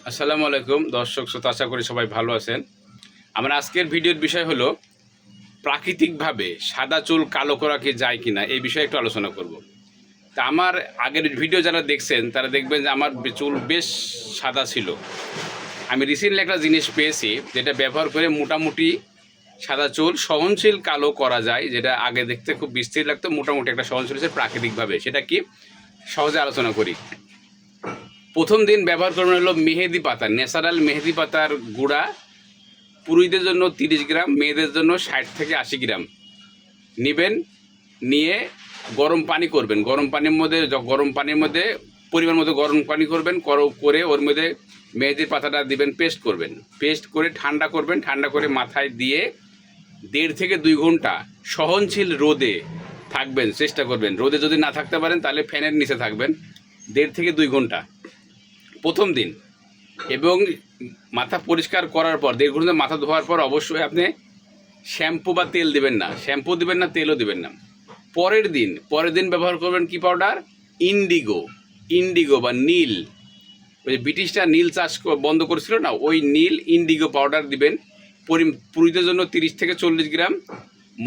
আসসালামু আলাইকুম দর্শক শ্রোতা, আশা করি সবাই ভালো আছেন। আমার আজকের ভিডিওর বিষয় হলো প্রাকৃতিকভাবে সাদা চুল কালো করা কি যায় কিনা, এই বিষয়ে একটু আলোচনা করব। তা আমার আগের ভিডিও যারা দেখছেন তারা দেখবেন যে আমার চুল বেশ সাদা ছিল। আমি রিসেন্টলি একটা জিনিস পেয়েছি যেটা ব্যবহার করে মোটামুটি সাদা চুল সহনশীল কালো করা যায়, যেটা আগে দেখতে খুব বিস্তৃত লাগতো, মোটামুটি একটা সহনশীল হচ্ছে প্রাকৃতিকভাবে। সেটা কি সহজে আলোচনা করি। প্রথম দিন ব্যবহার করবেন হলো মেহেদি পাতা, ন্যাচারাল মেহেদি পাতার গুঁড়া। পুরুষদের জন্য 30 গ্রাম, মেয়েদের জন্য 60 থেকে 80 গ্রাম নেবেন। নিয়ে গরম পানি করবেন। গরম পানির মধ্যে পরিমাণ মতো গরম পানি করবেন, করে ওর মধ্যে মেহেদির পাতাটা দিবেন, পেস্ট করবেন। পেস্ট করে ঠান্ডা করবেন। ঠান্ডা করে মাথায় দিয়ে 1.5 থেকে 2 ঘন্টা সহনশীল রোদে থাকবেন, চেষ্টা করবেন। রোদে যদি না থাকতে পারেন তাহলে ফ্যানের নিচে থাকবেন 1.5 থেকে 2 ঘন্টা প্রথম দিন। এবং মাথা পরিষ্কার করার পর 1.5 ঘন্টা মাথা ধোয়ার পর অবশ্যই আপনি শ্যাম্পু বা তেল দিবেন না, তেলও দিবেন না। পরের দিন ব্যবহার করবেন কি পাউডার? ইন্ডিগো বা নীল। ওই ব্রিটিশরা নীল চাষ বন্ধ করেছিল না, ওই নীল ইন্ডিগো পাউডার দিবেন। পুরুষদের জন্য 30 থেকে 40 গ্রাম,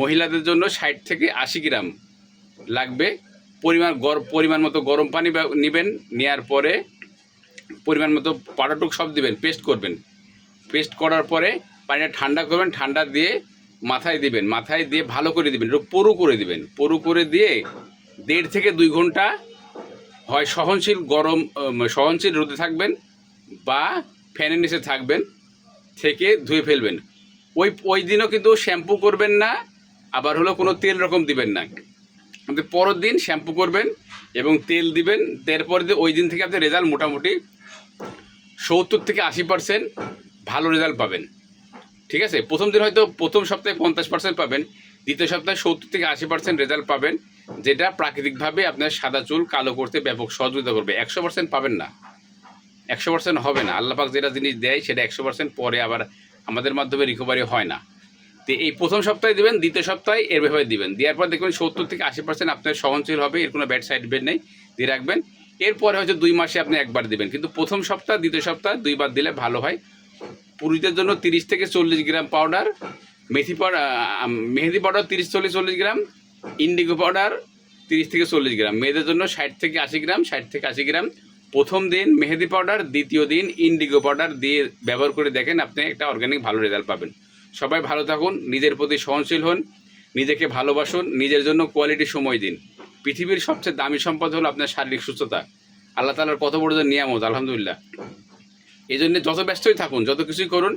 মহিলাদের জন্য 60 থেকে 80 গ্রাম লাগবে। পরিমাণ মতো গরম পানি নেবেন। নেওয়ার পরে পরিমাণ মতো পাউডারটুক সব দিবেন, পেস্ট করবেন। পেস্ট করার পরে পানিটা ঠান্ডা করবেন। ঠান্ডা দিয়ে মাথায় দিবেন। মাথায় দিয়ে ভালো করে দিবেন, একটু পুরু করে দিবেন। পুরু করে দিয়ে 1.5 থেকে 2 ঘন্টা হয় সহনশীল রোদে থাকবেন বা ফ্যানের নিচে থাকবেন, থেকে ধুয়ে ফেলবেন। ওই দিনও কিন্তু শ্যাম্পু করবেন না, আবার হলো কোনো তেল রকম দিবেন না। আপনি পরের দিন শ্যাম্পু করবেন এবং তেল দিবেন। তারপরে ওই দিন থেকে আপনি রেজাল্ট মোটামুটি 70 থেকে 80% ভালো রেজাল্ট পাবেন। ঠিক আছে, প্রথম দিন হয়তো প্রথম সপ্তাহে 50% পাবেন, দ্বিতীয় সপ্তাহে 70 থেকে 80% রেজাল্ট পাবেন, যেটা প্রাকৃতিকভাবে আপনার সাদা চুল কালো করতে ব্যাপক সহযোগিতা করবে। 100% পাবেন না, 100% হবে না। আল্লাহ পাক যেটা জিনিস দেয় সেটা 100% পরে আবার আমাদের মাধ্যমে রিকভারি হয় না। তো এই প্রথম সপ্তাহে দেবেন, দ্বিতীয় সপ্তাহে এরভাবে দিবেন। দেওয়ার পর দেখবেন 70 থেকে 80% আপনার সহনশীল হবে, এর কোনো ব্যাড সাইড ইফেক্ট নেই, দিয়ে রাখবেন। এরপরে হয়তো 2 মাসে আপনি একবার দিবেন, কিন্তু প্রথম সপ্তাহ দ্বিতীয় সপ্তাহ 2 বার দিলে ভালো হয়। পুরুষদের জন্য 30 থেকে 40 গ্রাম পাউডার, মেহেদি পাউডার 30-40 গ্রাম, ইন্ডিগো পাউডার 30 থেকে 40 গ্রাম। মেয়েদের জন্য 60 থেকে 80 গ্রাম প্রথম দিন মেহেদি পাউডার, দ্বিতীয় দিন ইন্ডিগো পাউডার দিয়ে ব্যবহার করে দেখেন, আপনি একটা অর্গানিক ভালো রেজাল্ট পাবেন। সবাই ভালো থাকুন, নিজের প্রতি সহনশীল হন, নিজেকে ভালোবাসুন, নিজের জন্য কোয়ালিটি সময় দিন। পৃথিবীর সবচেয়ে দামি সম্পদ হলো আপনার শারীরিক সুস্থতা। আল্লাহ তাআলার কত বড় নিয়ামত, আলহামদুলিল্লাহ। এই জন্য যত ব্যস্তই থাকুন, যত কিছুই করুন,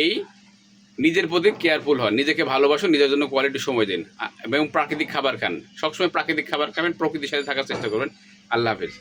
এই নিজের প্রতি কেয়ারফুল হন, নিজেকে ভালোবাসুন, নিজের জন্য কোয়ালিটি সময় দিন এবং প্রাকৃতিক খাবার খান। সবসময় প্রাকৃতিক খাবার খাবেন, প্রকৃতির সাথে থাকার চেষ্টা করবেন। আল্লাহ হাফেজ।